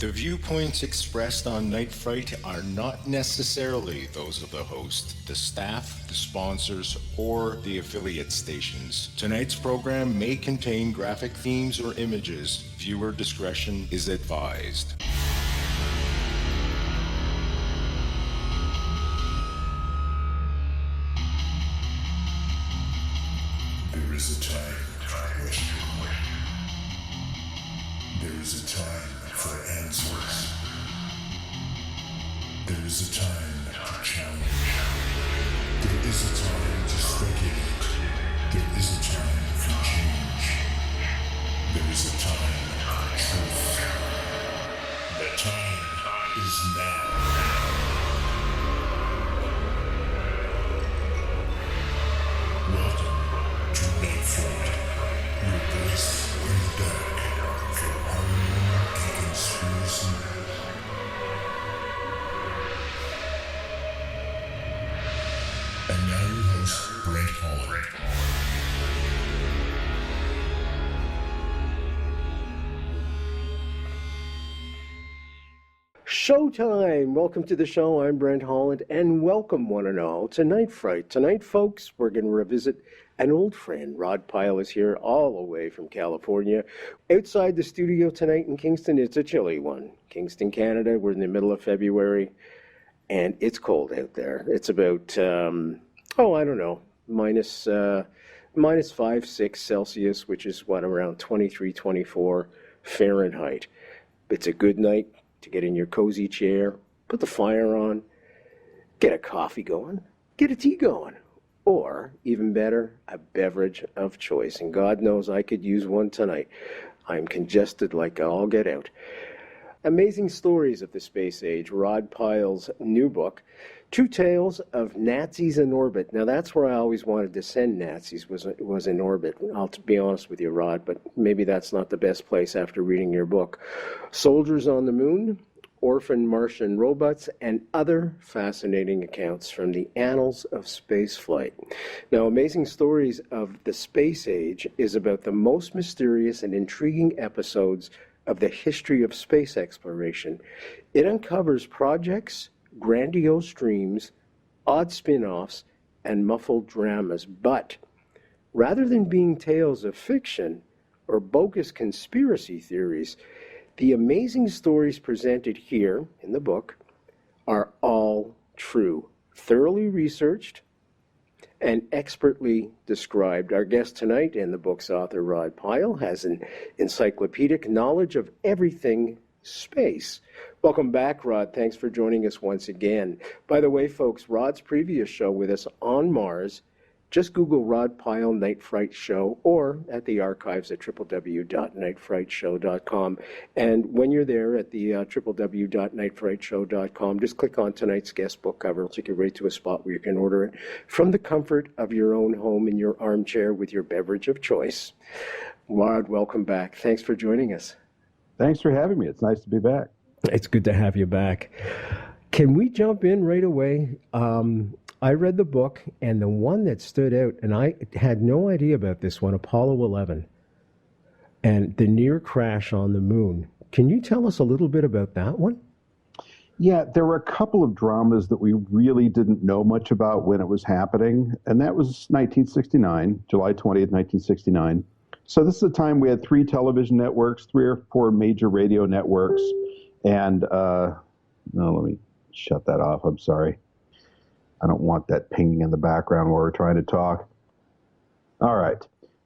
The viewpoints expressed on Night Fright are not necessarily those of the host, the staff, the sponsors, or the affiliate stations. Tonight's program may contain graphic themes or images. Viewer discretion is advised. There is a time for question. There is a time for answers. There is a time to challenge. There is a time to speculate. There is a time for change. There is a time for truth. The time is now. Welcome to Night Fright, your voice in the dark for horror and conspiracy. And now your host, Brent Hall. Showtime! Welcome to the show. I'm Brent Holland, and welcome one and all to Night Fright. Tonight, folks, we're going to revisit an old friend. Rod Pyle is here all the way from California. Outside the studio tonight in Kingston, it's a chilly one. Kingston, Canada, we're in the middle of February, and it's cold out there. It's about, minus 5, 6 Celsius, which is around 23, 24 Fahrenheit. It's a good night to get in your cozy chair, put the fire on, get a coffee going, get a tea going, or, even better, a beverage of choice. And God knows I could use one tonight. I'm congested like I'll get out. Amazing Stories of the Space Age, Rod Pyle's new book, Two Tales of Nazis in Orbit. Now, that's where I always wanted to send Nazis, was in orbit. I'll be honest with you, Rod, but maybe that's not the best place after reading your book. Soldiers on the Moon, Orphan Martian Robots, and other fascinating accounts from the annals of spaceflight. Now, Amazing Stories of the Space Age is about the most mysterious and intriguing episodes of the history of space exploration. It uncovers projects, grandiose dreams, odd spin-offs, and muffled dramas. But rather than being tales of fiction or bogus conspiracy theories, the amazing stories presented here in the book are all true, thoroughly researched, and expertly described. Our guest tonight and the book's author, Rod Pyle, has an encyclopedic knowledge of everything space. Welcome back, Rod. Thanks for joining us once again. By the way, folks, Rod's previous show with us on Mars, just Google Rod Pyle Night Fright Show or at the archives at www.nightfrightshow.com. And when you're there at the www.nightfrightshow.com, just click on tonight's guest book cover. It'll take you right to a spot where you can order it from the comfort of your own home in your armchair with your beverage of choice. Rod, welcome back. Thanks for joining us. Thanks for having me. It's nice to be back. It's good to have you back. Can we jump in right away? I read the book, and the one that stood out, and I had no idea about this one, Apollo 11, and the near crash on the moon. Can you tell us a little bit about that one? Yeah, there were a couple of dramas that we really didn't know much about when it was happening, and that was 1969, July 20th, 1969. So this is a time we had 3 television networks, 3 or 4 major radio networks, and, no, let me shut that off, I'm sorry. I don't want that pinging in the background while we're trying to talk. All right.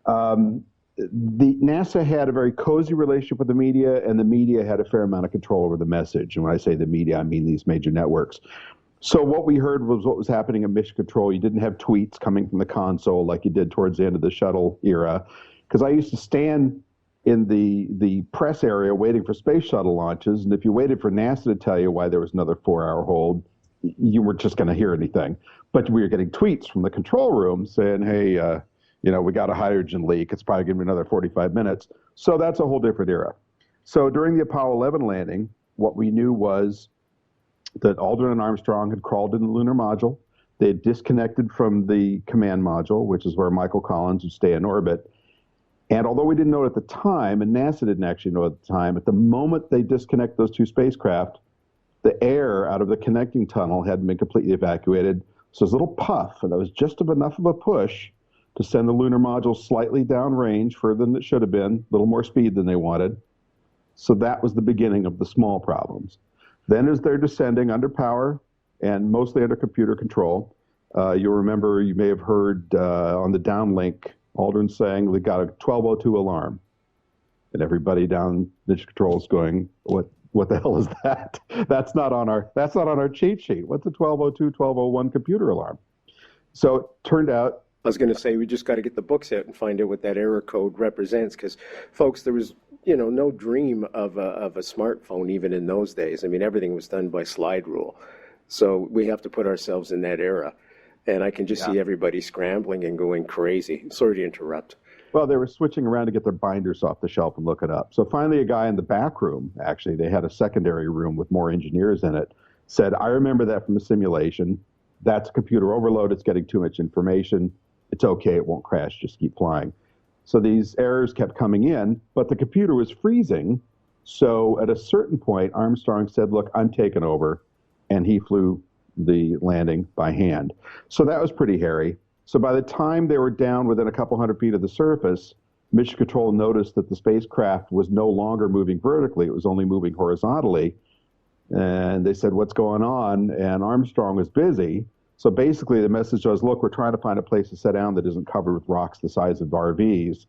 The NASA had a very cozy relationship with the media, and the media had a fair amount of control over the message. And when I say the media, I mean these major networks. So what we heard was what was happening in mission control. You didn't have tweets coming from the console like you did towards the end of the Shuttle era. Because I used to stand in the press area waiting for space shuttle launches, and if you waited for NASA to tell you why there was another 4-hour hold, you weren't just going to hear anything. But we were getting tweets from the control room saying, hey, we got a hydrogen leak. It's probably going to be another 45 minutes. So that's a whole different era. So during the Apollo 11 landing, what we knew was that Aldrin and Armstrong had crawled in the lunar module. They had disconnected from the command module, which is where Michael Collins would stay in orbit. And although we didn't know it at the time, and NASA didn't actually know at the time, at the moment they disconnect those two spacecraft, the air out of the connecting tunnel hadn't been completely evacuated. So there's a little puff, and that was just enough of a push to send the lunar module slightly downrange, further than it should have been, a little more speed than they wanted. So that was the beginning of the small problems. Then as they're descending under power and mostly under computer control, you'll remember, you may have heard on the downlink, Aldrin saying they got a 1202 alarm. And everybody down Mission Control is going, what the hell is that? That's not on our cheat sheet. What's a 1202, 1201 computer alarm? So it turned out, I was going to say, we just got to get the books out and find out what that error code represents, because, folks, there was, no dream of a smartphone even in those days. I mean, everything was done by slide rule. So we have to put ourselves in that era. And I can just see everybody scrambling and going crazy. Sorry to interrupt. Well, they were switching around to get their binders off the shelf and look it up. So finally, a guy in the back room, actually, they had a secondary room with more engineers in it, said, I remember that from a simulation. That's computer overload. It's getting too much information. It's okay. It won't crash. Just keep flying. So these errors kept coming in, but the computer was freezing. So at a certain point, Armstrong said, look, I'm taking over. And he flew the landing by hand. So that was pretty hairy. So by the time they were down within a couple hundred feet of the surface, Mission Control noticed that the spacecraft was no longer moving vertically. It was only moving horizontally. And they said, what's going on? And Armstrong was busy. So basically the message was, look, we're trying to find a place to set down that isn't covered with rocks the size of RVs.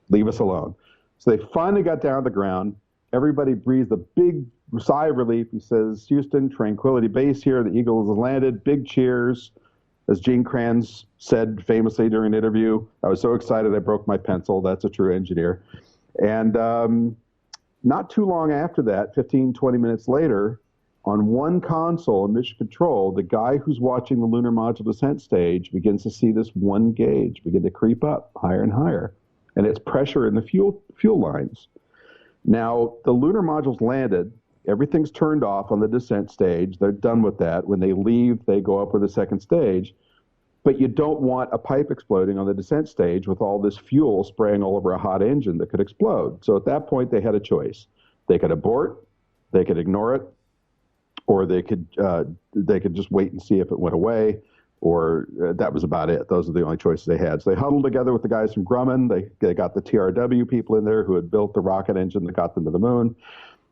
Leave us alone. So they finally got down to the ground. Everybody breathed a big sigh of relief. He says, Houston, Tranquility Base here. The Eagle has landed. Big cheers. As Gene Kranz said famously during an interview, I was so excited I broke my pencil. That's a true engineer. And not too long after that, 15, 20 minutes later, on one console in Mission Control, the guy who's watching the lunar module descent stage begins to see this one gauge begin to creep up higher and higher. And it's pressure in the fuel lines. Now, the lunar module's landed. Everything's turned off on the descent stage. They're done with that. When they leave, they go up with the second stage. But you don't want a pipe exploding on the descent stage with all this fuel spraying all over a hot engine that could explode. So at that point, they had a choice. They could abort, they could ignore it, or they could just wait and see if it went away, or that was about it. Those are the only choices they had. So they huddled together with the guys from Grumman. They got the TRW people in there who had built the rocket engine that got them to the moon,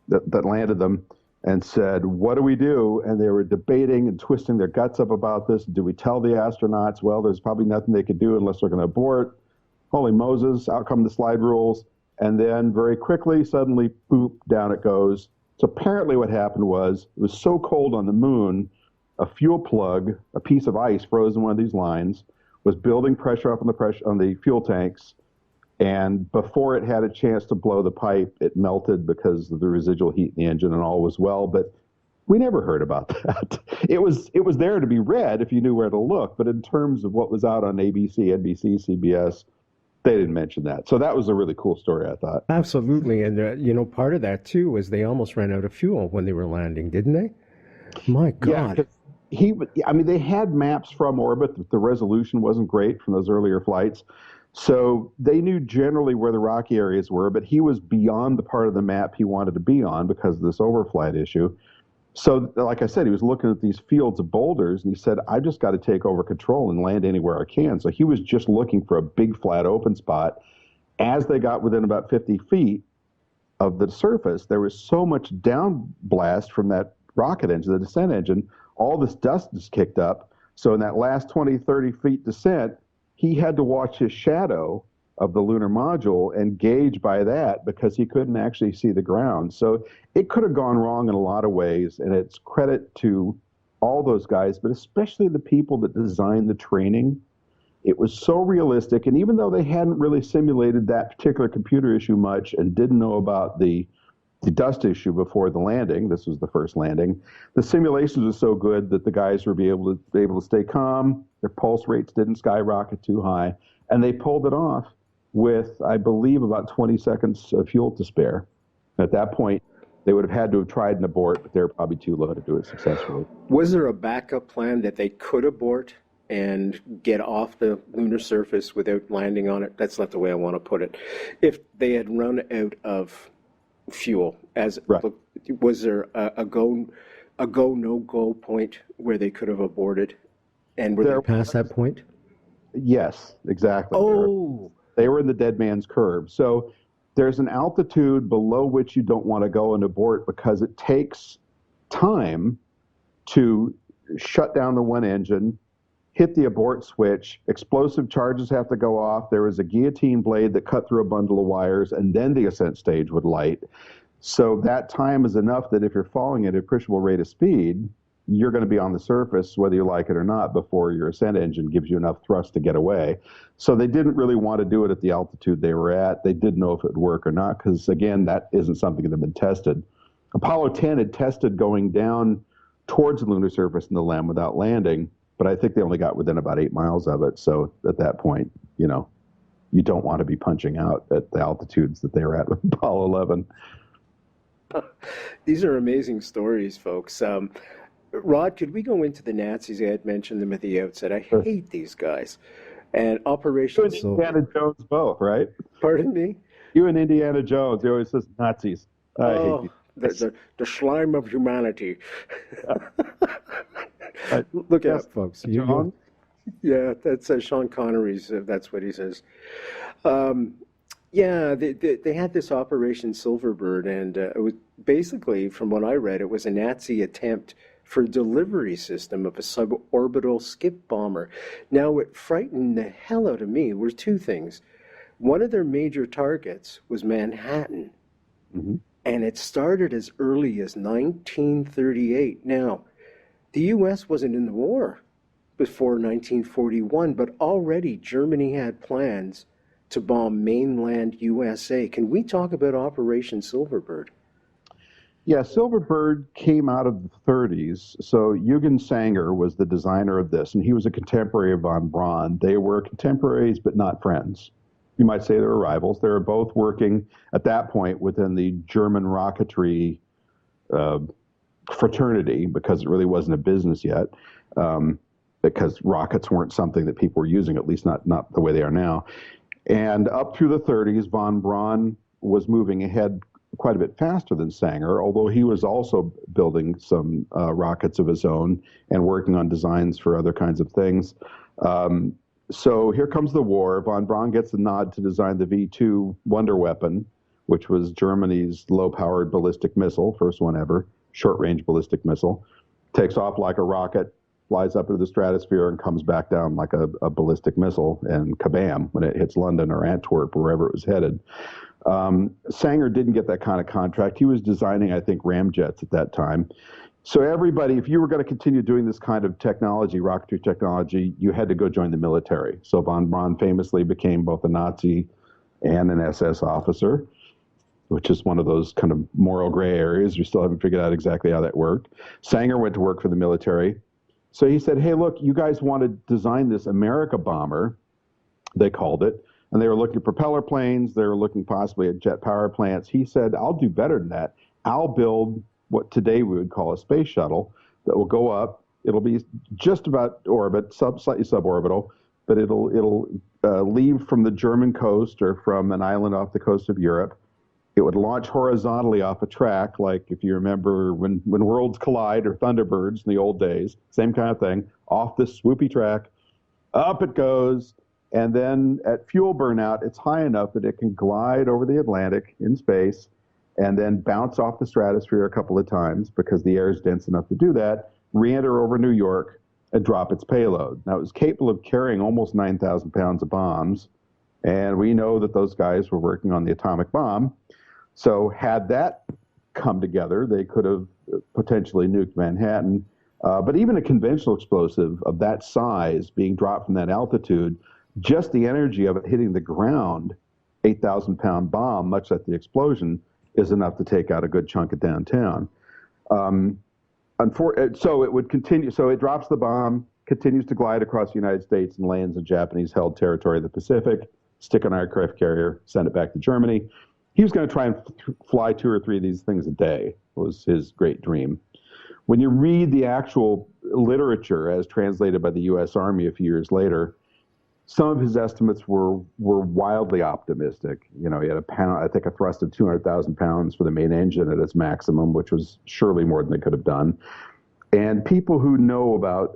that landed them, and said, what do we do? And they were debating and twisting their guts up about this. Do we tell the astronauts? Well, there's probably nothing they could do unless they're going to abort. Holy Moses, out come the slide rules. And then very quickly, suddenly, boop, down it goes. So apparently what happened was, it was so cold on the moon, a fuel plug, a piece of ice frozen in one of these lines, was building pressure up on the fuel tanks. And before it had a chance to blow the pipe, it melted because of the residual heat in the engine, and all was well. But we never heard about that. It was there to be read if you knew where to look. But in terms of what was out on ABC, NBC, CBS, they didn't mention that. So that was a really cool story, I thought. Absolutely. And, part of that, too, was they almost ran out of fuel when they were landing, didn't they? My God. Yeah, they had maps from orbit, but the resolution wasn't great from those earlier flights. So they knew generally where the rocky areas were, but he was beyond the part of the map he wanted to be on because of this overflight issue. So, like I said, he was looking at these fields of boulders, and he said, I've just got to take over control and land anywhere I can. So he was just looking for a big, flat, open spot. As they got within about 50 feet of the surface, there was so much down blast from that rocket engine, the descent engine, all this dust is kicked up. So in that last 20, 30 feet descent, he had to watch his shadow of the lunar module and gauge by that because he couldn't actually see the ground. So it could have gone wrong in a lot of ways, and it's credit to all those guys, but especially the people that designed the training. It was so realistic, and even though they hadn't really simulated that particular computer issue much and didn't know about the dust issue before the landing, this was the first landing, the simulations were so good that the guys were able to stay calm, their pulse rates didn't skyrocket too high, and they pulled it off with, I believe, about 20 seconds of fuel to spare. At that point, they would have had to have tried an abort, but they were probably too low to do it successfully. Was there a backup plan that they could abort and get off the lunar surface without landing on it. That's not the way I want to put it. If they had run out of fuel, Right. was there a go no go point where they could have aborted, and were they past that point? Yes, exactly. Oh, They were in the dead man's curve. So there's an altitude below which you don't want to go and abort because it takes time to shut down the one engine, hit the abort switch, explosive charges have to go off. There was a guillotine blade that cut through a bundle of wires, and then the ascent stage would light. So that time is enough that if you're falling at an appreciable rate of speed, you're going to be on the surface, whether you like it or not, before your ascent engine gives you enough thrust to get away. So they didn't really want to do it at the altitude they were at. They didn't know if it would work or not, because, again, that isn't something that had been tested. Apollo 10 had tested going down towards the lunar surface in the LEM without landing, but I think they only got within about 8 miles of it. So at that point, you don't want to be punching out at the altitudes that they were at with Apollo 11. these are amazing stories, folks. Rod, could we go into the Nazis? I had mentioned them at the outset. I hate these guys. And Operation You and Indiana Jones both, right? Pardon me? You and Indiana Jones, he always says Nazis. I hate you. The slime of humanity. Look at it, folks. John? Yeah, that's Sean Connery's. That's what he says. Yeah, they had this Operation Silverbird, and it was basically, from what I read, it was a Nazi attempt for a delivery system of a suborbital skip bomber. Now, what frightened the hell out of me were two things. One of their major targets was Manhattan, and it started as early as 1938. Now, the U.S. wasn't in the war before 1941, but already Germany had plans to bomb mainland USA. Can we talk about Operation Silverbird? Yeah, Silverbird came out of the 30s. So Eugen Sanger was the designer of this, and he was a contemporary of von Braun. They were contemporaries, but not friends. You might say they were rivals. They were both working at that point within the German rocketry fraternity, because it really wasn't a business yet, because rockets weren't something that people were using, at least not the way they are now. And up through the 30s, von Braun was moving ahead quite a bit faster than Sanger, although he was also building some rockets of his own and working on designs for other kinds of things. So here comes the war. Von Braun gets the nod to design the V2 Wonder Weapon, which was Germany's low-powered ballistic missile, first one ever, short-range ballistic missile. Takes off like a rocket, flies up into the stratosphere, and comes back down like a ballistic missile, and kabam, when it hits London or Antwerp, wherever it was headed. Sanger didn't get that kind of contract. He was designing, I think, ramjets at that time. So everybody, if you were going to continue doing this kind of technology, rocketry technology, you had to go join the military. So von Braun famously became both a Nazi and an SS officer, which is one of those kind of moral gray areas. We still haven't figured out exactly how that worked. Sanger went to work for the military. So he said, hey, look, you guys want to design this America bomber, they called it, and they were looking at propeller planes. They were looking possibly at jet power plants. He said, I'll do better than that. I'll build what today we would call a space shuttle that will go up. It'll be just about orbit, slightly suborbital, but it'll leave from the German coast or from an island off the coast of Europe. It would launch horizontally off a track, like if you remember when Worlds Collide or Thunderbirds in the old days, same kind of thing, off this swoopy track, up it goes, and then at fuel burnout, it's high enough that it can glide over the Atlantic in space and then bounce off the stratosphere a couple of times because the air is dense enough to do that, re-enter over New York, and drop its payload. Now, it was capable of carrying almost 9,000 pounds of bombs, and we know that those guys were working on the atomic bomb. So had that come together, they could have potentially nuked Manhattan. But even a conventional explosive of that size being dropped from that altitude, just the energy of it hitting the ground, 8,000-pound bomb, much like the explosion, is enough to take out a good chunk of downtown. So it would continue. So it drops the bomb, continues to glide across the United States, and lands in Japanese-held territory of the Pacific, stick an aircraft carrier, send it back to Germany. He was going to try and fly 2 or 3 of these things a day, was his great dream. When you read the actual literature, as translated by the U.S. Army a few years later, some of his estimates were wildly optimistic. You know, he had a thrust of 200,000 pounds for the main engine at its maximum, which was surely more than they could have done. And people who know about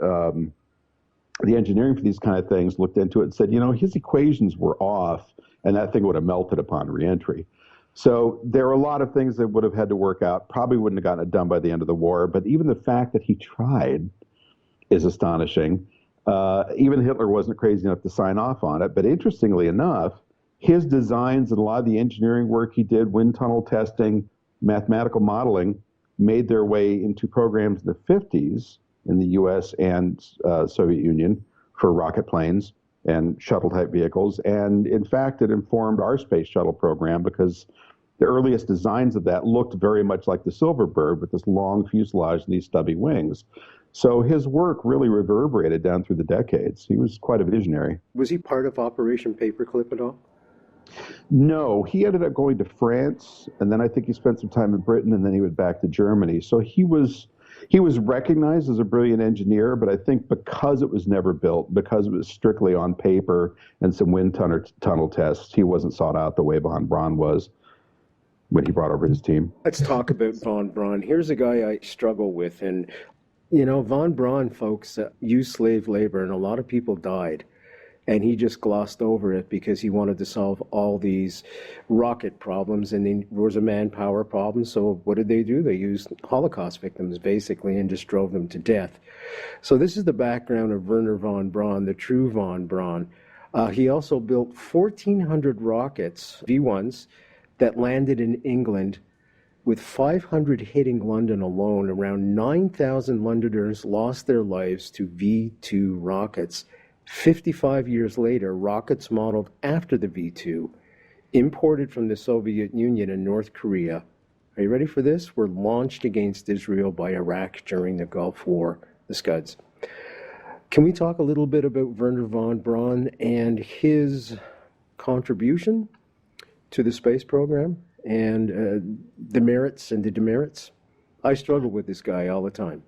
the engineering for these kind of things looked into it and said, you know, his equations were off, and that thing would have melted upon reentry. So there are a lot of things that would have had to work out, probably wouldn't have gotten it done by the end of the war, but even the fact that he tried is astonishing. Even Hitler wasn't crazy enough to sign off on it, but interestingly enough, his designs and a lot of the engineering work he did, wind tunnel testing, mathematical modeling, made their way into programs in the 50s in the US and Soviet Union for rocket planes and shuttle-type vehicles. And in fact, it informed our space shuttle program because the earliest designs of that looked very much like the Silverbird with this long fuselage and these stubby wings. So his work really reverberated down through the decades. He was quite a visionary. Was he part of Operation Paperclip at all? No, he ended up going to France, and then I think he spent some time in Britain, and then he went back to Germany. So he was recognized as a brilliant engineer, but I think because it was never built, because it was strictly on paper and some wind tunnel tests, he wasn't sought out the way von Braun was when he brought over his team. Let's talk about von Braun. Here's a guy I struggle with, and you know, von Braun, folks, used slave labor, and a lot of people died. And he just glossed over it because he wanted to solve all these rocket problems, and there was a manpower problem. So what did they do? They used Holocaust victims, basically, and just drove them to death. So this is the background of Wernher von Braun, the true von Braun. He also built 1,400 rockets, V-1s, that landed in England, with 500 hitting London alone. Around 9,000 Londoners lost their lives to V-2 rockets. 55 years later, rockets modeled after the V-2, imported from the Soviet Union and North Korea, are you ready for this? Were launched against Israel by Iraq during the Gulf War, the Scuds. Can we talk a little bit about Wernher von Braun and his contribution to the space program and the merits and the demerits? I struggle with this guy all the time.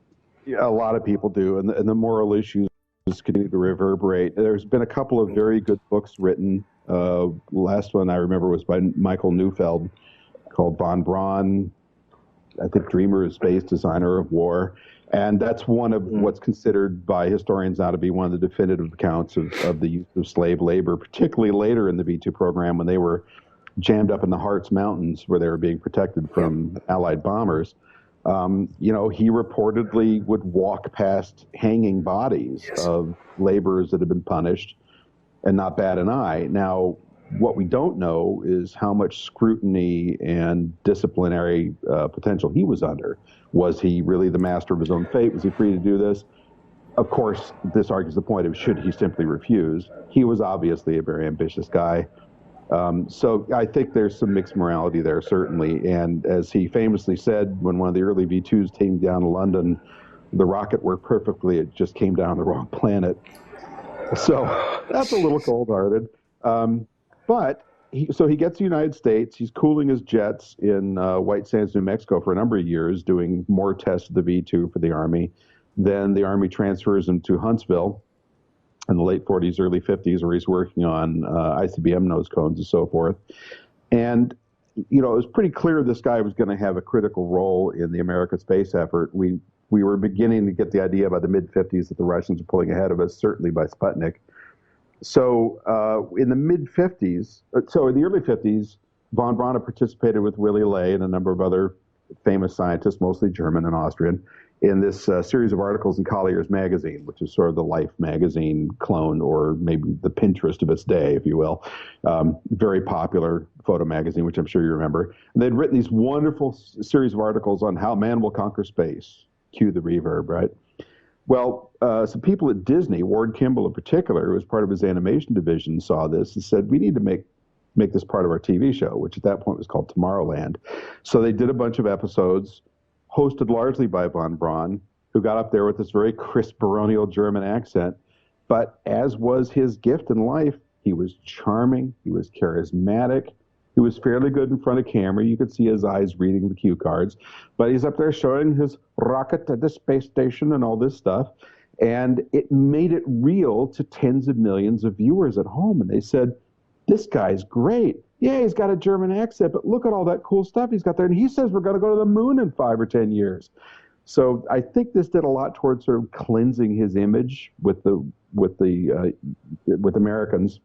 Yeah, a lot of people do, and the moral issues continue to reverberate. There's been a couple of very good books written. Last one I remember was by Michael Neufeld called Von Braun, I think Dreamer of Space, Designer of War. And that's one of what's considered by historians now to be one of the definitive accounts of the use of slave labor, particularly later in the V-2 program when they were jammed up in the Harz Mountains where they were being protected from Allied bombers. You know, he reportedly would walk past hanging bodies of laborers that had been punished and not bat an eye. Now, what we don't know is how much scrutiny and disciplinary potential he was under. Was he really the master of his own fate? Was he free to do this? Of course, this argues the point of should he simply refuse. He was obviously a very ambitious guy. So I think there's some mixed morality there, certainly. And as he famously said, when one of the early V-2s came down to London, the rocket worked perfectly. It just came down the wrong planet. So that's a little cold-hearted. But he gets the United States. He's cooling his jets in White Sands, New Mexico for a number of years, doing more tests of the V-2 for the Army. Then the Army transfers him to Huntsville in the late 40s, early 50s, where he's working on ICBM nose cones and so forth. And, you know, it was pretty clear this guy was going to have a critical role in the American space effort. We were beginning to get the idea by the mid-50s that the Russians were pulling ahead of us, certainly by Sputnik. So in the mid-50s, so in the early 50s, von Braun participated with Willy Ley and a number of other famous scientists, mostly German and Austrian, in this series of articles in Collier's magazine, which is sort of the Life magazine clone, or maybe the Pinterest of its day, if you will. Very popular photo magazine, which I'm sure you remember. And they'd written these wonderful series of articles on how man will conquer space. Cue the reverb, right? Well, some people at Disney, Ward Kimball in particular, who was part of his animation division, saw this and said, we need to make this part of our TV show, which at that point was called Tomorrowland. So they did a bunch of episodes, hosted largely by von Braun, who got up there with this very crisp baronial German accent. But as was his gift in life, he was charming, he was charismatic, He was fairly good in front of camera. You could see his eyes reading the cue cards. But he's up there showing his rocket to the space station and all this stuff. And it made it real to tens of millions of viewers at home. And they said, this guy's great. Yeah, he's got a German accent, but look at all that cool stuff he's got there. And he says we're going to go to the moon in 5 or 10 years. So I think this did a lot towards sort of cleansing his image with Americans.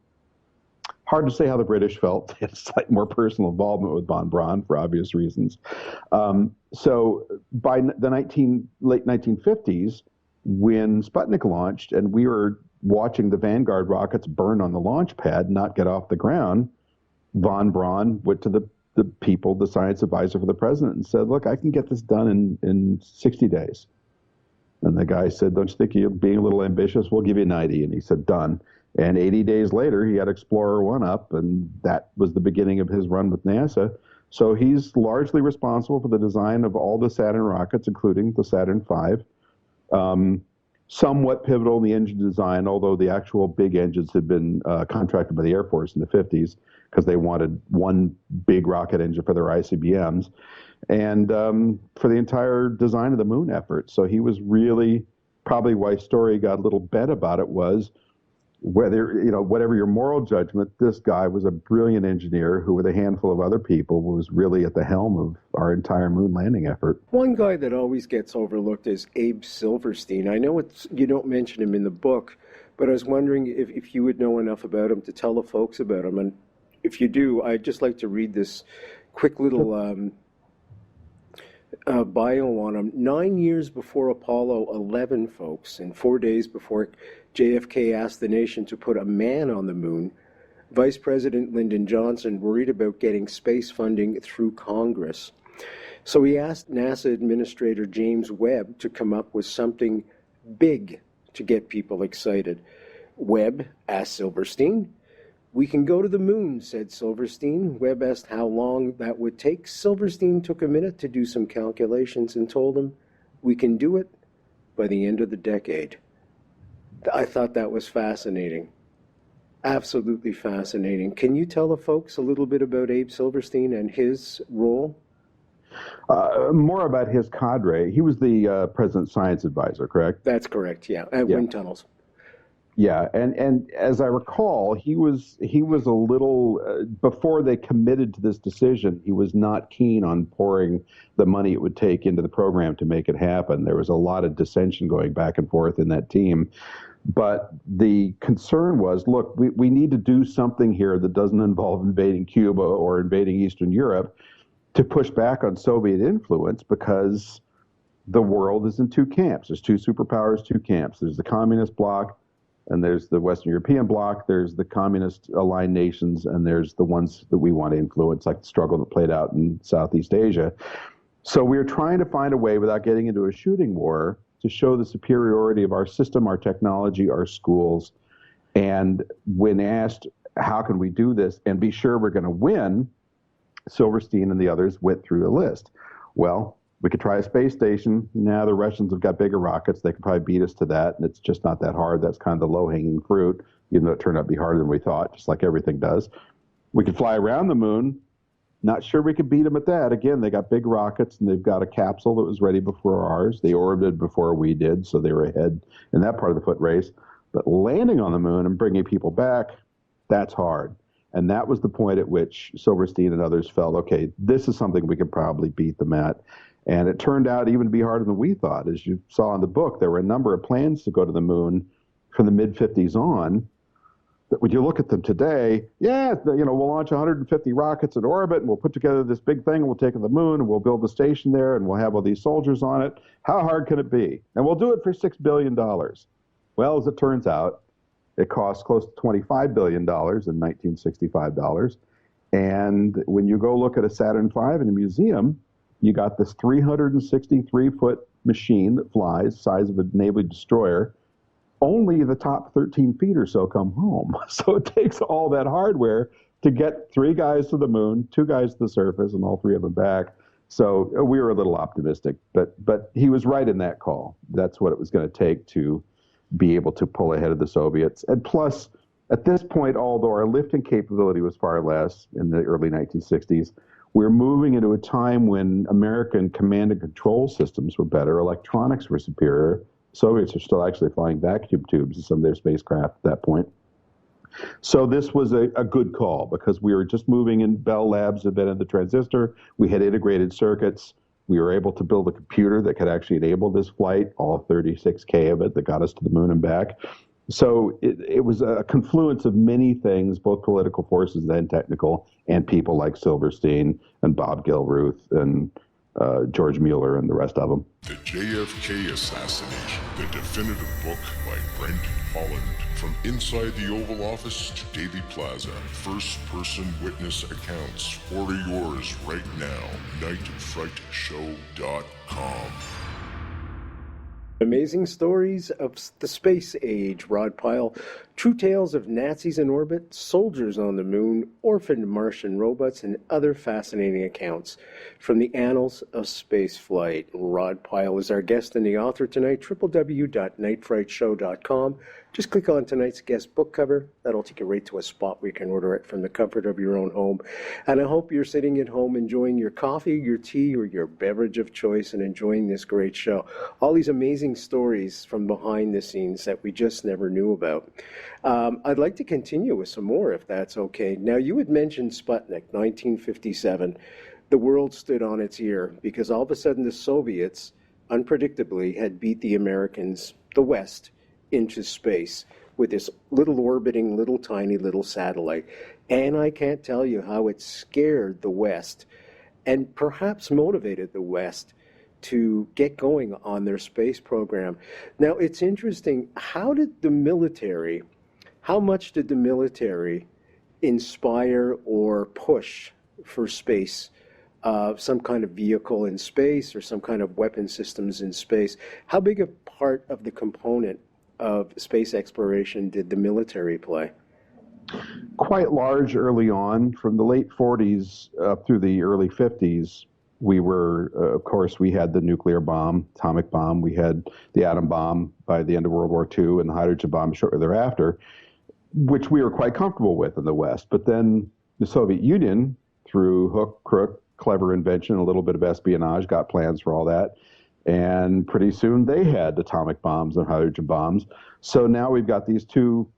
Hard to say how the British felt. They had a slightly more personal involvement with von Braun for obvious reasons. So by the late 1950s, when Sputnik launched and we were watching the Vanguard rockets burn on the launch pad, not get off the ground, von Braun went to the people, the science advisor for the president, and said, look, I can get this done in 60 days. And the guy said, don't you think you're being a little ambitious? We'll give you 90. And he said, done. And 80 days later, he had Explorer 1 up, and that was the beginning of his run with NASA. So he's largely responsible for the design of all the Saturn rockets, including the Saturn V. Somewhat pivotal in the engine design, although the actual big engines had been contracted by the Air Force in the 50s because they wanted one big rocket engine for their ICBMs, and for the entire design of the moon effort. So he was really, probably why Story got a little bent about it was, whether, whatever your moral judgment, this guy was a brilliant engineer who, with a handful of other people, was really at the helm of our entire moon landing effort. One guy that always gets overlooked is Abe Silverstein. I know you don't mention him in the book, but I was wondering if you would know enough about him to tell the folks about him. And if you do, I'd just like to read this quick little bio on him. 9 years before Apollo 11, folks, and 4 days before JFK asked the nation to put a man on the moon, Vice President Lyndon Johnson worried about getting space funding through Congress. So he asked NASA Administrator James Webb to come up with something big to get people excited. Webb asked Silverstein, "We can go to the moon," said Silverstein. Webb asked how long that would take. Silverstein took a minute to do some calculations and told him, "We can do it by the end of the decade." I thought that was fascinating. Absolutely fascinating. Can you tell the folks a little bit about Abe Silverstein and his role? More about his cadre. He was the president's science advisor, correct? That's correct, yeah, at wind tunnels. Yeah, and as I recall, he was a little, before they committed to this decision, he was not keen on pouring the money it would take into the program to make it happen. There was a lot of dissension going back and forth in that team. But the concern was, look, we need to do something here that doesn't involve invading Cuba or invading Eastern Europe to push back on Soviet influence, because the world is in two camps. There's two superpowers, two camps. There's the communist bloc, and there's the Western European bloc. There's the communist aligned nations, and there's the ones that we want to influence, like the struggle that played out in Southeast Asia. So we're trying to find a way, without getting into a shooting war, to show the superiority of our system, our technology, our schools. And when asked, how can we do this and be sure we're going to win, Silverstein and the others went through a list. Well, we could try a space station. Now the Russians have got bigger rockets. They could probably beat us to that, and it's just not that hard. That's kind of the low-hanging fruit, even though it turned out to be harder than we thought, just like everything does. We could fly around the moon. Not sure we could beat them at that. Again, they got big rockets, and they've got a capsule that was ready before ours. They orbited before we did, so they were ahead in that part of the foot race. But landing on the moon and bringing people back, that's hard. And that was the point at which Silverstein and others felt, okay, this is something we could probably beat them at. And it turned out even to be harder than we thought. As you saw in the book, there were a number of plans to go to the moon from the mid-50s on. That when you look at them today, we'll launch 150 rockets in orbit, and we'll put together this big thing, and we'll take it to the moon, and we'll build a station there, and we'll have all these soldiers on it. How hard can it be? And we'll do it for $6 billion. Well, as it turns out, it cost close to $25 billion in 1965 dollars. And when you go look at a Saturn V in a museum, you got this 363-foot machine that flies, size of a naval destroyer. Only the top 13 feet or so come home. So it takes all that hardware to get 3 guys to the moon, 2 guys to the surface, and all 3 of them back. So we were a little optimistic, but he was right in that call. That's what it was going to take to be able to pull ahead of the Soviets. And plus, At this point, although our lifting capability was far less in the early 1960s, we were moving into a time when American command and control systems were better, electronics were superior. Soviets are still actually flying vacuum tubes in some of their spacecraft at that point. So this was a good call because we were just moving in. Bell Labs invented the transistor. We had integrated circuits. We were able to build a computer that could actually enable this flight, all 36K of it that got us to the moon and back. So it was a confluence of many things, both political forces and technical, and people like Silverstein and Bob Gilruth and George Mueller and the rest of them. The JFK Assassination, the definitive book by Brent Holland. From inside the Oval Office to Daily Plaza, first-person witness accounts. Order yours right now. nightfrightshow.com. Amazing stories of the space age, Rod Pyle. True tales of Nazis in orbit, soldiers on the moon, orphaned Martian robots, and other fascinating accounts from the annals of spaceflight. Rod Pyle is our guest and the author tonight. www.nightfrightshow.com. Just click on tonight's guest book cover. That'll take you right to a spot where you can order it from the comfort of your own home. And I hope you're sitting at home enjoying your coffee, your tea, or your beverage of choice and enjoying this great show. All these amazing stories from behind the scenes that we just never knew about. I'd like to continue with some more, if that's okay. Now, you had mentioned Sputnik, 1957. The world stood on its ear because all of a sudden the Soviets, unpredictably, had beat the Americans, the West, into space with this little orbiting, little tiny little satellite. And I can't tell you how it scared the West and perhaps motivated the West to get going on their space program. Now, it's interesting, how much did the military inspire or push for space, some kind of vehicle in space or some kind of weapon systems in space? How big a part of the component of space exploration did the military play? Quite large early on. From the late 40s up through the early 50s, we were, of course, we had the nuclear bomb, atomic bomb. We had the atom bomb by the end of World War II and the hydrogen bomb shortly thereafter, which we were quite comfortable with in the West. But then the Soviet Union, through hook, crook, clever invention, a little bit of espionage, got plans for all that. And pretty soon they had atomic bombs and hydrogen bombs. So now we've got these two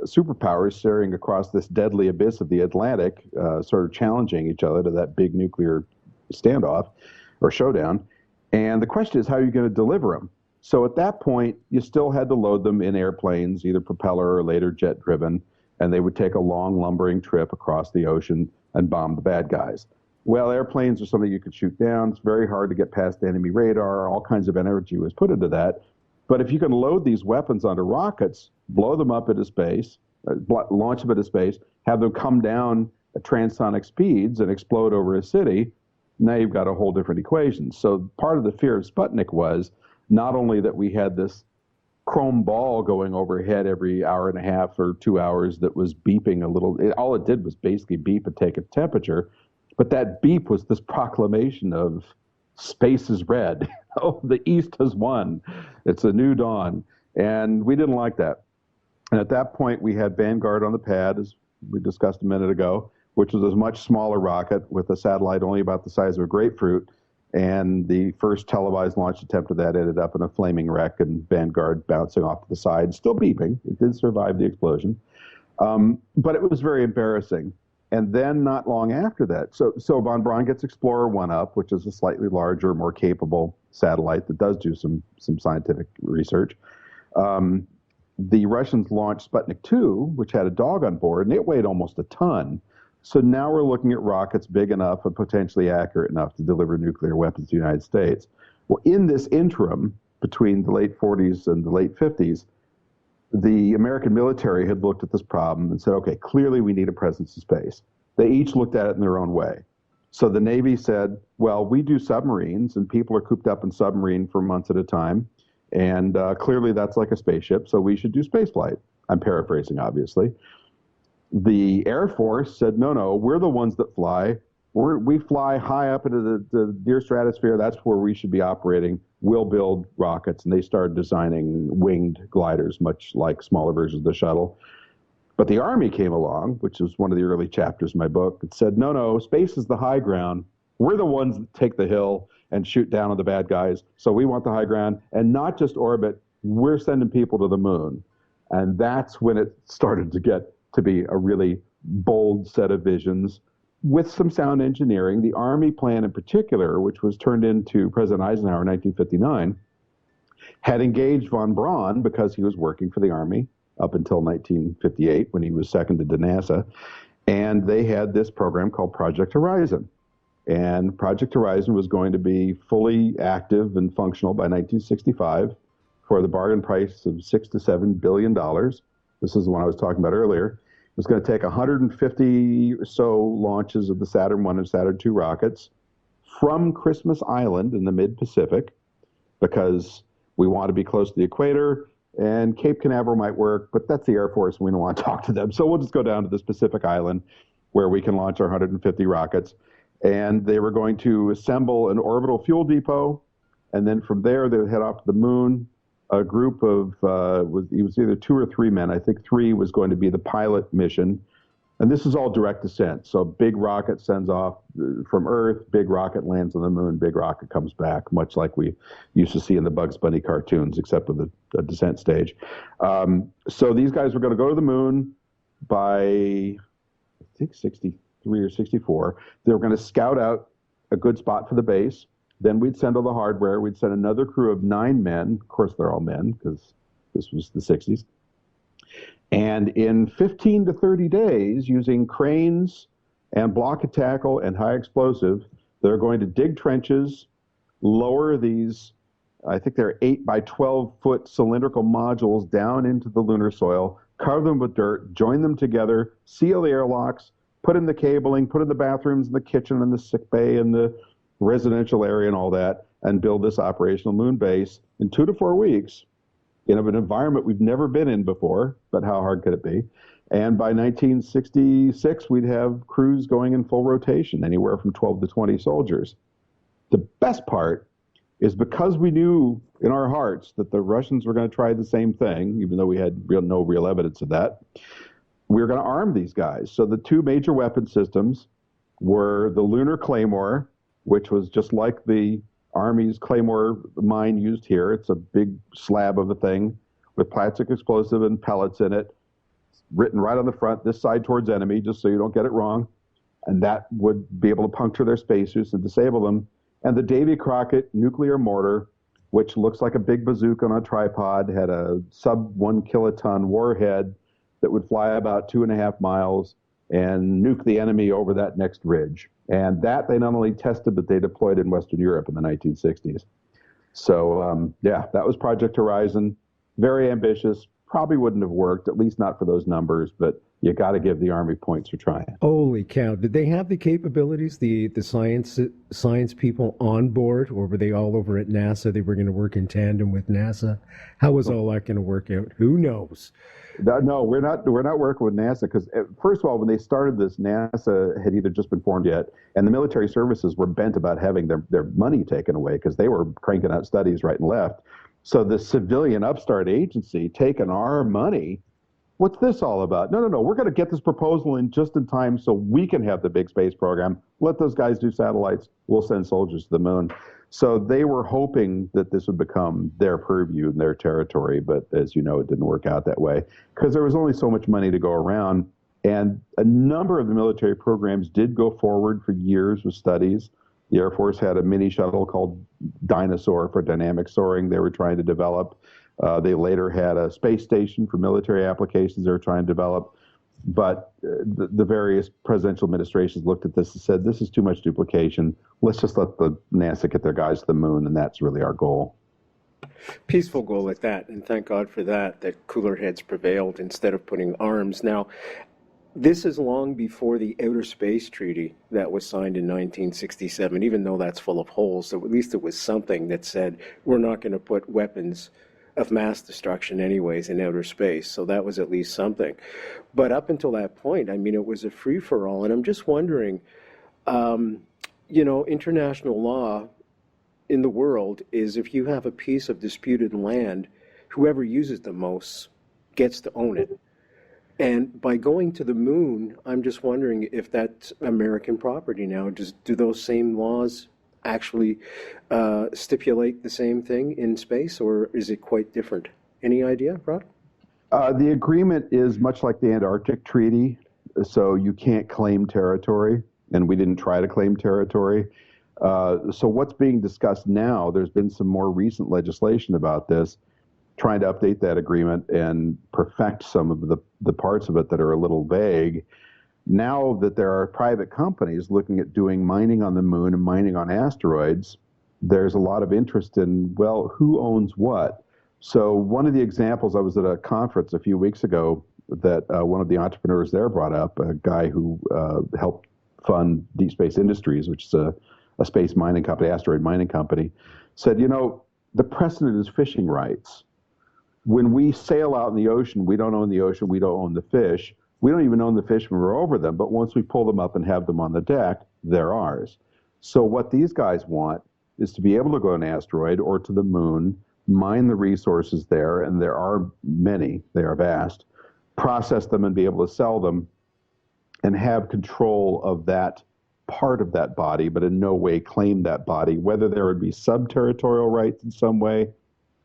superpowers staring across this deadly abyss of the Atlantic, sort of challenging each other to that big nuclear standoff or showdown. And the question is, how are you going to deliver them? So at that point, you still had to load them in airplanes, either propeller or later jet driven, and they would take a long lumbering trip across the ocean and bomb the bad guys. Well, airplanes are something you could shoot down. It's very hard to get past enemy radar. All kinds of energy was put into that. But if you can load these weapons onto rockets, blow them up into space, launch them into space, have them come down at transonic speeds and explode over a city, now you've got a whole different equation. So part of the fear of Sputnik was not only that we had this chrome ball going overhead every hour and a half or 2 hours that was beeping a little. All it did was basically beep and take a temperature. But that beep was this proclamation of space is red. Oh, the East has won. It's a new dawn. And we didn't like that. And at that point, we had Vanguard on the pad, as we discussed a minute ago, which was a much smaller rocket with a satellite only about the size of a grapefruit. And the first televised launch attempt of that ended up in a flaming wreck and Vanguard bouncing off to the side, still beeping. It did survive the explosion. But it was very embarrassing. And then not long after that, so von Braun gets Explorer 1 up, which is a slightly larger, more capable satellite that does do some scientific research. The Russians launched Sputnik 2, which had a dog on board, and it weighed almost a ton. So now we're looking at rockets big enough and potentially accurate enough to deliver nuclear weapons to the United States. Well, in this interim, between the late 40s and the late 50s, the American military had looked at this problem and said, okay, clearly we need a presence in space. They each looked at it in their own way. So the Navy said, well, we do submarines, and people are cooped up in submarine for months at a time, and clearly that's like a spaceship, so we should do spaceflight. I'm paraphrasing, obviously. The Air Force said, no, we're the ones that fly. We fly high up into the near stratosphere. That's where we should be operating. We'll build rockets. And they started designing winged gliders, much like smaller versions of the Shuttle. But the Army came along, which was one of the early chapters of my book. It said, no, space is the high ground. We're the ones that take the hill and shoot down on the bad guys. So we want the high ground, and not just orbit. We're sending people to the moon. And that's when it started to get to be a really bold set of visions with some sound engineering. The Army plan in particular, which was turned into President Eisenhower in 1959, had engaged von Braun because he was working for the Army up until 1958 when he was seconded to NASA. And they had this program called Project Horizon. And Project Horizon was going to be fully active and functional by 1965 for the bargain price of $6 to $7 billion. This is the one I was talking about earlier. It was going to take 150 or so launches of the Saturn I and Saturn II rockets from Christmas Island in the mid-Pacific, because we want to be close to the equator, and Cape Canaveral might work, but that's the Air Force, and we don't want to talk to them. So we'll just go down to this Pacific island where we can launch our 150 rockets. And they were going to assemble an orbital fuel depot, and then from there they would head off to the moon. A group of, it was either 2 or 3 men, I think 3 was going to be the pilot mission. And this is all direct descent. So big rocket sends off from Earth, big rocket lands on the moon, big rocket comes back, much like we used to see in the Bugs Bunny cartoons, except with a descent stage. So these guys were going to go to the moon by, I think, 63 or 64. They were going to scout out a good spot for the base. Then we'd send all the hardware. We'd send another crew of 9 men. Of course, they're all men because this was the 60s. And in 15 to 30 days, using cranes and block and tackle and high explosive, they're going to dig trenches, lower these, I think they're 8 by 12 foot cylindrical modules down into the lunar soil, cover them with dirt, join them together, seal the airlocks, put in the cabling, put in the bathrooms and the kitchen and the sick bay and the residential area and all that, and build this operational moon base in 2 to 4 weeks in an environment we've never been in before, but how hard could it be? And by 1966, we'd have crews going in full rotation, anywhere from 12 to 20 soldiers. The best part is because we knew in our hearts that the Russians were going to try the same thing, even though we had no real evidence of that, we were going to arm these guys. So the 2 major weapon systems were the Lunar Claymore, which was just like the Army's Claymore mine used here. It's a big slab of a thing with plastic explosive and pellets in it, written right on the front, this side towards enemy, just so you don't get it wrong. And that would be able to puncture their spacesuits and disable them. And the Davy Crockett nuclear mortar, which looks like a big bazooka on a tripod, had a sub 1 kiloton warhead that would fly about 2.5 miles and nuke the enemy over that next ridge. And that they not only tested, but they deployed in Western Europe in the 1960s. So, that was Project Horizon. Very ambitious. Probably wouldn't have worked, at least not for those numbers, but you got to give the Army points for trying. Holy cow. Did they have the capabilities, the science people on board, or were they all over at NASA? They were going to work in tandem with NASA? How was all that going to work out? Who knows? No, we're not working with NASA because, first of all, when they started this, NASA had either just been formed yet, and the military services were bent about having their money taken away because they were cranking out studies right and left. So the civilian upstart agency taking our money, what's this all about? No, we're going to get this proposal in just in time so we can have the big space program. Let those guys do satellites. We'll send soldiers to the moon. So they were hoping that this would become their purview and their territory, but as you know, it didn't work out that way because there was only so much money to go around. And a number of the military programs did go forward for years with studies. The Air Force had a mini shuttle called Dinosaur for dynamic soaring they were trying to develop. They later had a space station for military applications they were trying to develop. But the various presidential administrations looked at this and said, this is too much duplication. Let's just let the NASA get their guys to the moon, and that's really our goal. Peaceful goal at that, and thank God for that cooler heads prevailed instead of putting arms. Now, this is long before the Outer Space Treaty that was signed in 1967, even though that's full of holes. So at least it was something that said, we're not going to put weapons of mass destruction anyways in outer space. So that was at least something. But up until that point, I mean, it was a free-for-all. And I'm just wondering, international law in the world is if you have a piece of disputed land, whoever uses the most gets to own it. And by going to the moon, I'm just wondering if that's American property now. Do those same laws actually stipulate the same thing in space, or is it quite different? Any idea, Rod? The agreement is much like the Antarctic Treaty, so you can't claim territory, and we didn't try to claim territory. So what's being discussed now, there's been some more recent legislation about this, trying to update that agreement and perfect some of the parts of it that are a little vague. Now that there are private companies looking at doing mining on the moon and mining on asteroids, there's a lot of interest in, well, who owns what? So one of the examples, I was at a conference a few weeks ago that one of the entrepreneurs there brought up, a guy who helped fund Deep Space Industries, which is a space mining company, asteroid mining company, said, you know, the precedent is fishing rights. When we sail out in the ocean, we don't own the ocean, we don't own the fish. We don't even own the fish when we're over them, but once we pull them up and have them on the deck, they're ours. So what these guys want is to be able to go to an asteroid or to the moon, mine the resources there, and there are many, they are vast, process them and be able to sell them and have control of that part of that body, but in no way claim that body. Whether there would be sub-territorial rights in some way,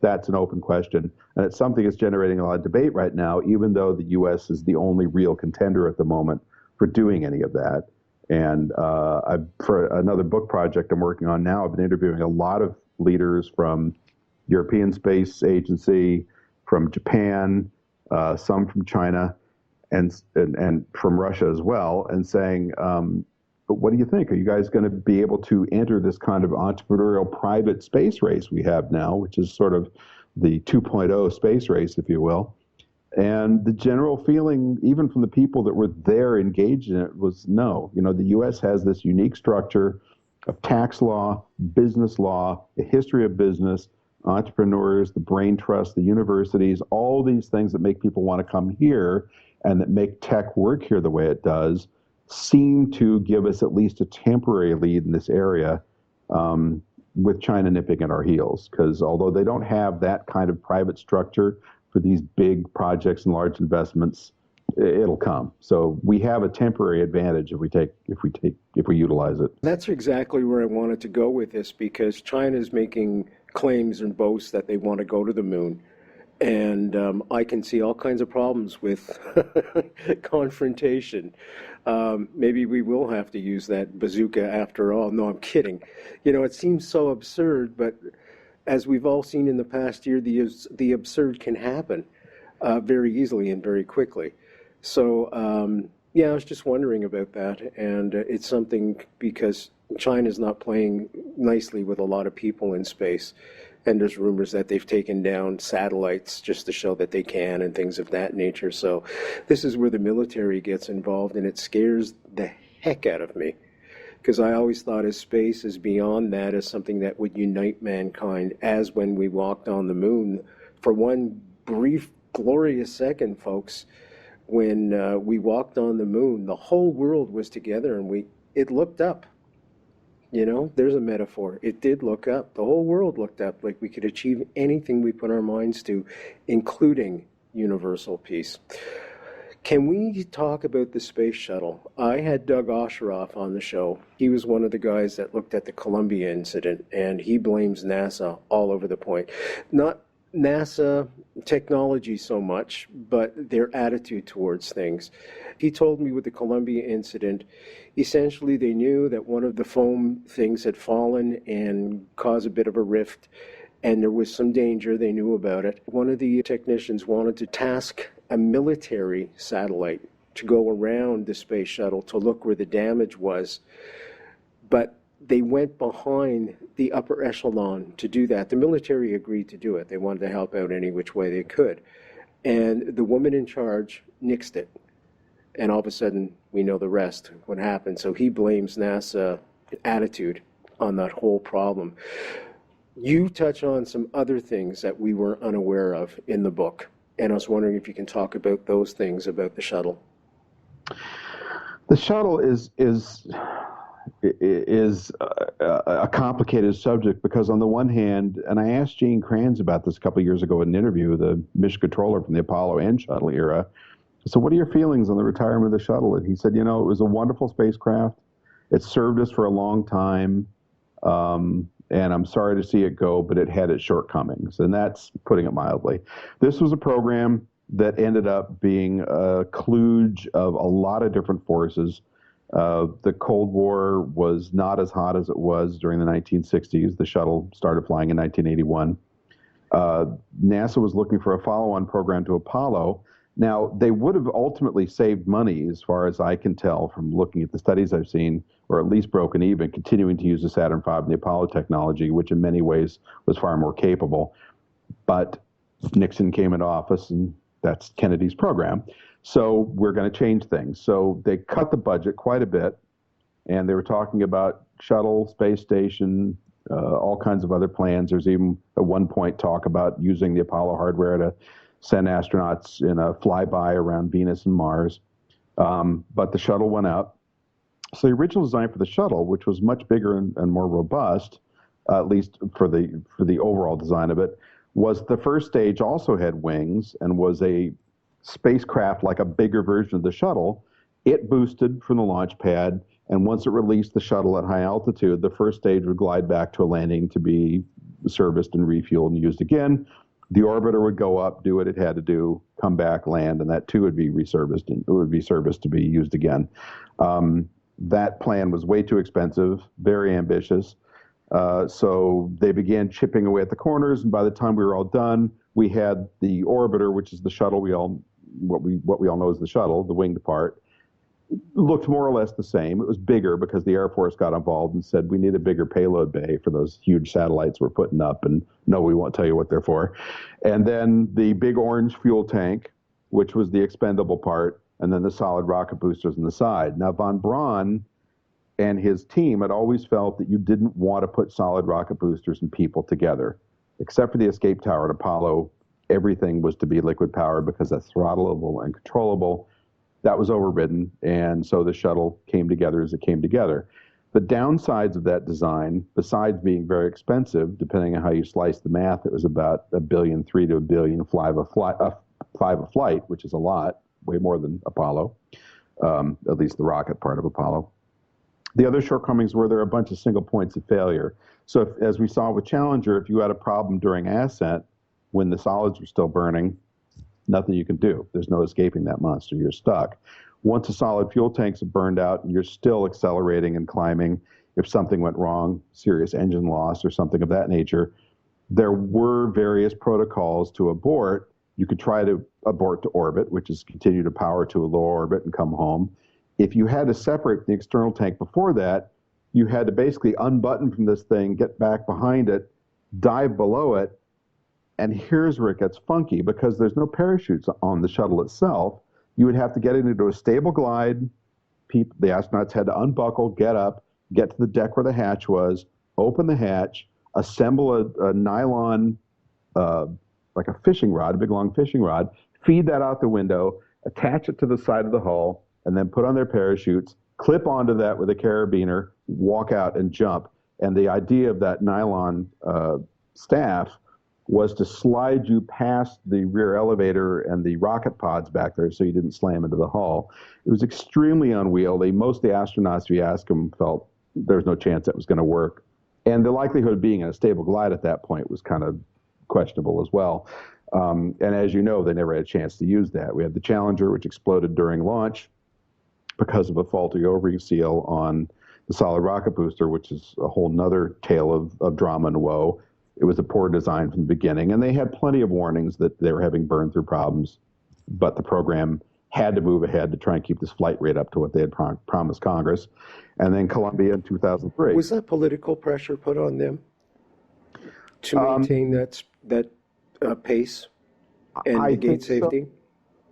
that's an open question. And it's something that's generating a lot of debate right now, even though the U.S. is the only real contender at the moment for doing any of that. And for another book project I'm working on now, I've been interviewing a lot of leaders from European Space Agency, from Japan, some from China, and from Russia as well, and saying, but what do you think? Are you guys going to be able to enter this kind of entrepreneurial private space race we have now, which is sort of the 2.0 space race, if you will? And the general feeling, even from the people that were there engaged in it, was no. You know, the U.S. has this unique structure of tax law, business law, a history of business, entrepreneurs, the brain trust, the universities, all these things that make people want to come here and that make tech work here the way it does, seem to give us at least a temporary lead in this area, with China nipping at our heels. Because although they don't have that kind of private structure for these big projects and large investments, it'll come. So we have a temporary advantage if we utilize it. That's exactly where I wanted to go with this, because China is making claims and boasts that they want to go to the moon. And I can see all kinds of problems with confrontation. Maybe we will have to use that bazooka after all. No, I'm kidding. You know, it seems so absurd, but as we've all seen in the past year, the absurd can happen very easily and very quickly. So, yeah, I was just wondering about that. And it's something because China's not playing nicely with a lot of people in space. And there's rumors that they've taken down satellites just to show that they can and things of that nature. So this is where the military gets involved, and it scares the heck out of me. Because I always thought of space as beyond that, as something that would unite mankind, as when we walked on the moon. For one brief, glorious second, folks, when we walked on the moon, the whole world was together and it looked up. You know, there's a metaphor. It did look up. The whole world looked up, like we could achieve anything we put our minds to, including universal peace. Can we talk about the space shuttle? I had Doug Osheroff on the show. He was one of the guys that looked at the Columbia incident, and he blames NASA all over the point. Not NASA technology so much, but their attitude towards things. He told me with the Columbia incident, essentially they knew that one of the foam things had fallen and caused a bit of a rift, and there was some danger. They knew about it. One of the technicians wanted to task a military satellite to go around the space shuttle to look where the damage was, but they went behind the upper echelon to do that. The military agreed to do it. They wanted to help out any which way they could. And the woman in charge nixed it. And all of a sudden, we know the rest, what happened. So he blames NASA attitude on that whole problem. You touch on some other things that we were unaware of in the book. And I was wondering if you can talk about those things about the shuttle. The shuttle is a complicated subject because on the one hand, and I asked Gene Kranz about this a couple of years ago in an interview, the mission controller from the Apollo and Shuttle era, So what are your feelings on the retirement of the shuttle? And he said, it was a wonderful spacecraft. It served us for a long time. And I'm sorry to see it go, but it had its shortcomings. And that's putting it mildly. This was a program that ended up being a kludge of a lot of different forces. The Cold War was not as hot as it was during the 1960s. The shuttle started flying in 1981. NASA was looking for a follow-on program to Apollo. Now, they would have ultimately saved money, as far as I can tell from looking at the studies I've seen, or at least broken even, continuing to use the Saturn V and the Apollo technology, which in many ways was far more capable. But Nixon came into office, and that's Kennedy's program. So we're going to change things. So they cut the budget quite a bit, and they were talking about shuttle, space station, all kinds of other plans. There's even at one point talk about using the Apollo hardware to send astronauts in a flyby around Venus and Mars. But the shuttle went up. So the original design for the shuttle, which was much bigger and more robust, at least for the overall design of it, was the first stage also had wings and was a spacecraft like a bigger version of the shuttle. It boosted from the launch pad, and once it released the shuttle at high altitude, the first stage would glide back to a landing to be serviced and refueled and used again. The orbiter would go up, do what it had to do, come back, land, and that too would be reserviced and it would be serviced to be used again. That plan was way too expensive, very ambitious. So they began chipping away at the corners, and by the time we were all done, we had the orbiter, which is the shuttle what we all know as the shuttle, the winged part. Looked more or less the same. It was bigger because the Air Force got involved and said, we need a bigger payload bay for those huge satellites we're putting up, and no, we won't tell you what they're for. And then the big orange fuel tank, which was the expendable part, and then the solid rocket boosters on the side. Now, von Braun and his team had always felt that you didn't want to put solid rocket boosters and people together. Except for the escape tower at Apollo, everything was to be liquid powered because that's throttleable and controllable. That was overridden, and so the shuttle came together as it came together. The downsides of that design, besides being very expensive, depending on how you slice the math, it was about $1.3 billion to $1 billion five a flight, which is a lot, way more than Apollo, at least the rocket part of Apollo. The other shortcomings were there were a bunch of single points of failure. So as we saw with Challenger, if you had a problem during ascent, when the solids were still burning, nothing you can do. There's no escaping that monster. You're stuck. Once the solid fuel tanks have burned out and you're still accelerating and climbing, if something went wrong, serious engine loss or something of that nature, there were various protocols to abort. You could try to abort to orbit, which is continue to power to a low orbit and come home. If you had to separate the external tank before that, you had to basically unbutton from this thing, get back behind it, dive below it. And here's where it gets funky, because there's no parachutes on the shuttle itself. You would have to get into a stable glide. The astronauts had to unbuckle, get up, get to the deck where the hatch was, open the hatch, assemble a nylon, like a fishing rod, a big long fishing rod, feed that out the window, attach it to the side of the hull, and then put on their parachutes, clip onto that with a carabiner, walk out and jump. And the idea of that nylon staff was to slide you past the rear elevator and the rocket pods back there so you didn't slam into the hull. It was extremely unwieldy. Most of the astronauts, if you ask them, felt there was no chance that was going to work. And the likelihood of being in a stable glide at that point was kind of questionable as well. And as you know, they never had a chance to use that. We had the Challenger, which exploded during launch because of a faulty O-ring seal on the solid rocket booster, which is a whole nother tale of drama and woe. It was a poor design from the beginning, and they had plenty of warnings that they were having burn-through problems, but the program had to move ahead to try and keep this flight rate up to what they had promised Congress. And then Columbia in 2003. Was that political pressure put on them to maintain that pace and negate safety? So.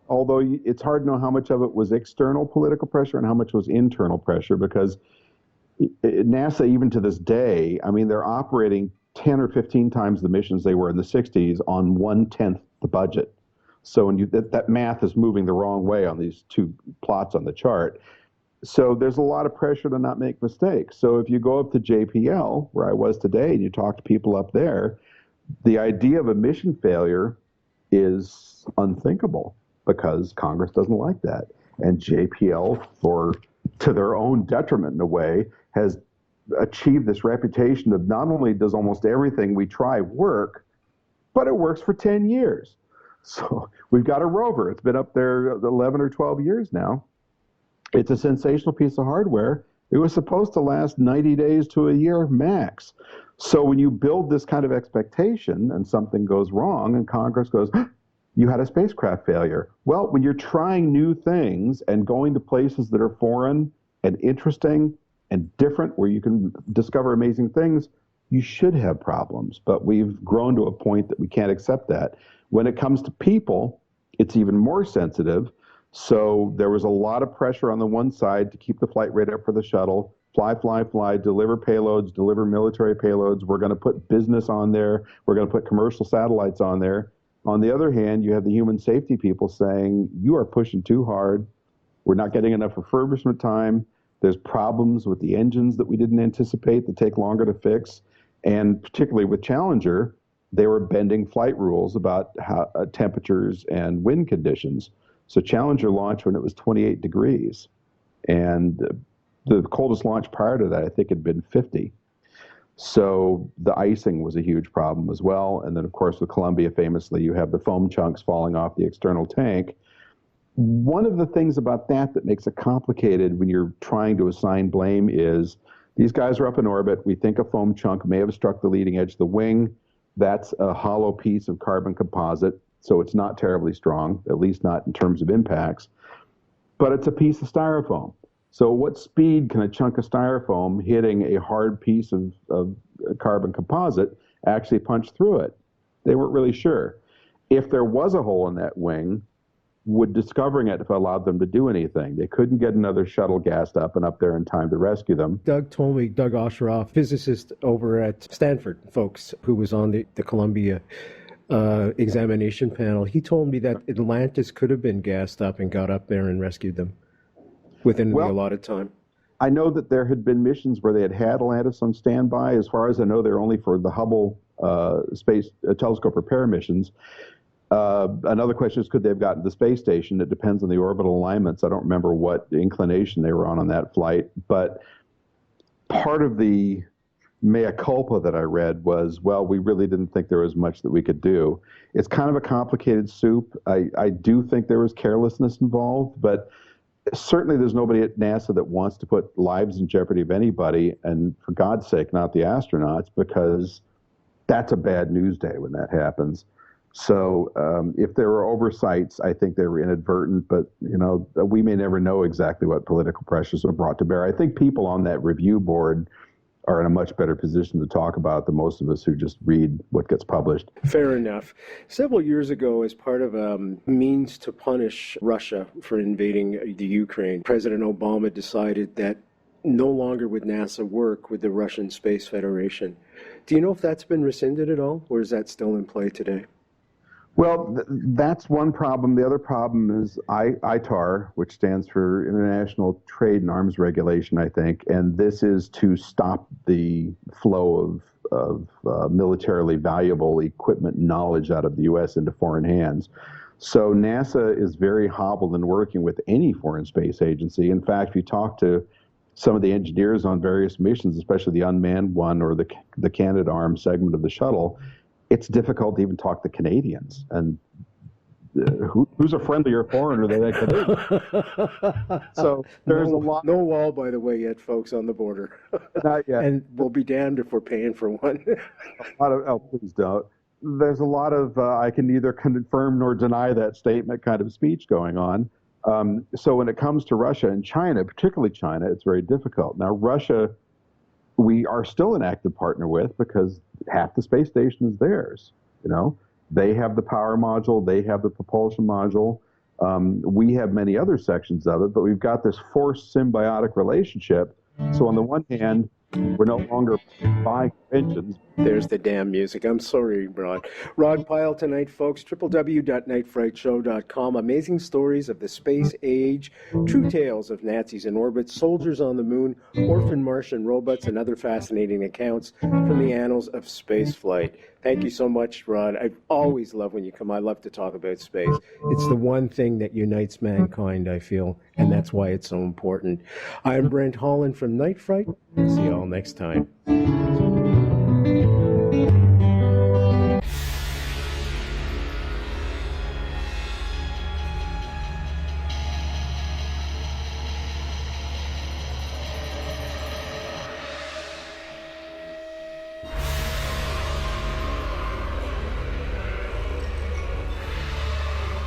Although it's hard to know how much of it was external political pressure and how much was internal pressure, because NASA, even to this day, I mean, they're operating 10 or 15 times the missions they were in the 60s on 1/10 the budget. So when that math is moving the wrong way on these two plots on the chart. So there's a lot of pressure to not make mistakes. So if you go up to JPL, where I was today, and you talk to people up there, the idea of a mission failure is unthinkable. because Congress doesn't like that. And JPL, to their own detriment in a way, has achieved this reputation of not only does almost everything we try work, but it works for 10 years. So we've got a rover. It's been up there 11 or 12 years now. It's a sensational piece of hardware. It was supposed to last 90 days to a year max. So when you build this kind of expectation and something goes wrong and Congress goes, you had a spacecraft failure. Well, when you're trying new things and going to places that are foreign and interesting and different where you can discover amazing things, you should have problems. But we've grown to a point that we can't accept that. When it comes to people, it's even more sensitive. So there was a lot of pressure on the one side to keep the flight rate up for the shuttle. Fly, deliver payloads, deliver military payloads. We're going to put business on there. We're going to put commercial satellites on there. On the other hand, you have the human safety people saying, you are pushing too hard. We're not getting enough refurbishment time. There's problems with the engines that we didn't anticipate that take longer to fix. And particularly with Challenger, they were bending flight rules about temperatures and wind conditions. So Challenger launched when it was 28 degrees. And the coldest launch prior to that, I think, had been 50. So the icing was a huge problem as well. And then, of course, with Columbia, famously, you have the foam chunks falling off the external tank. One of the things about that makes it complicated when you're trying to assign blame is these guys are up in orbit. We think a foam chunk may have struck the leading edge of the wing. That's a hollow piece of carbon composite, so it's not terribly strong, at least not in terms of impacts. But it's a piece of styrofoam. So what speed can a chunk of styrofoam hitting a hard piece of carbon composite actually punch through it? They weren't really sure. If there was a hole in that wing, would discovering it have allowed them to do anything? They couldn't get another shuttle gassed up and up there in time to rescue them. Doug told me, Doug Osheroff, physicist over at Stanford, folks, who was on the Columbia examination panel, he told me that Atlantis could have been gassed up and got up there and rescued them within the allotted time. I know that there had been missions where they had Atlantis on standby. As far as I know, they're only for the Hubble Space Telescope repair missions. Another question is, could they have gotten to the space station? It depends on the orbital alignments. I don't remember what inclination they were on that flight. But part of the mea culpa that I read was, well, we really didn't think there was much that we could do. It's kind of a complicated soup. I do think there was carelessness involved, but certainly there's nobody at NASA that wants to put lives in jeopardy of anybody, and for God's sake, not the astronauts, because that's a bad news day when that happens. So if there were oversights, I think they were inadvertent, but we may never know exactly what political pressures were brought to bear. I think people on that review board are in a much better position to talk about than most of us who just read what gets published. Fair enough. Several years ago, as part of a means to punish Russia for invading the Ukraine, President Obama decided that no longer would NASA work with the Russian Space Federation. Do you know if that's been rescinded at all, or is that still in play today? Well, that's one problem. The other problem is ITAR, which stands for International Trade and Arms Regulation, I think, and this is to stop the flow of militarily valuable equipment and knowledge out of the U.S. into foreign hands. So NASA is very hobbled in working with any foreign space agency. In fact, if you talk to some of the engineers on various missions, especially the unmanned one or the Canadarm segment of the shuttle, it's difficult to even talk to Canadians. And who's a friendlier foreigner than a Canadian? So there's a lot. No wall, by the way, yet, folks, on the border. Not yet. And we'll be damned if we're paying for one. Please don't. There's a lot of I can neither confirm nor deny that statement kind of speech going on. So when it comes to Russia and China, particularly China, it's very difficult. Now, Russia, we are still an active partner with because half the space station is theirs. They have the power module, they have the propulsion module. We have many other sections of it, but we've got this forced symbiotic relationship. So on the one hand, we're no longer buying engines, There's the damn music. I'm sorry, Rod. Rod Pyle tonight, folks. www.nightfrightshow.com. Amazing stories of the space age, true tales of Nazis in orbit, soldiers on the moon, orphan Martian robots, and other fascinating accounts from the annals of space flight. Thank you so much, Rod. I always love when you come. I love to talk about space. It's the one thing that unites mankind, I feel, and that's why it's so important. I'm Brent Holland from Night Fright. See you all next time.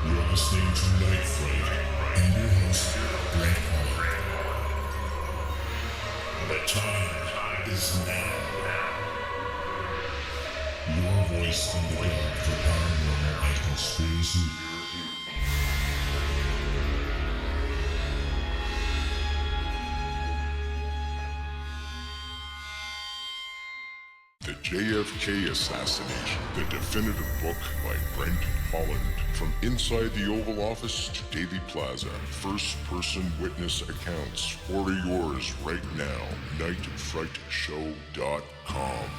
You're listening to Night Fright and your host, Brent Holland. The time is now. Your voice in the dark for paranormal and conspiracy. The JFK Assassination, the definitive book by Brent Holland. From inside the Oval Office to Daily Plaza, first-person witness accounts. Order yours right now, nightfrightshow.com.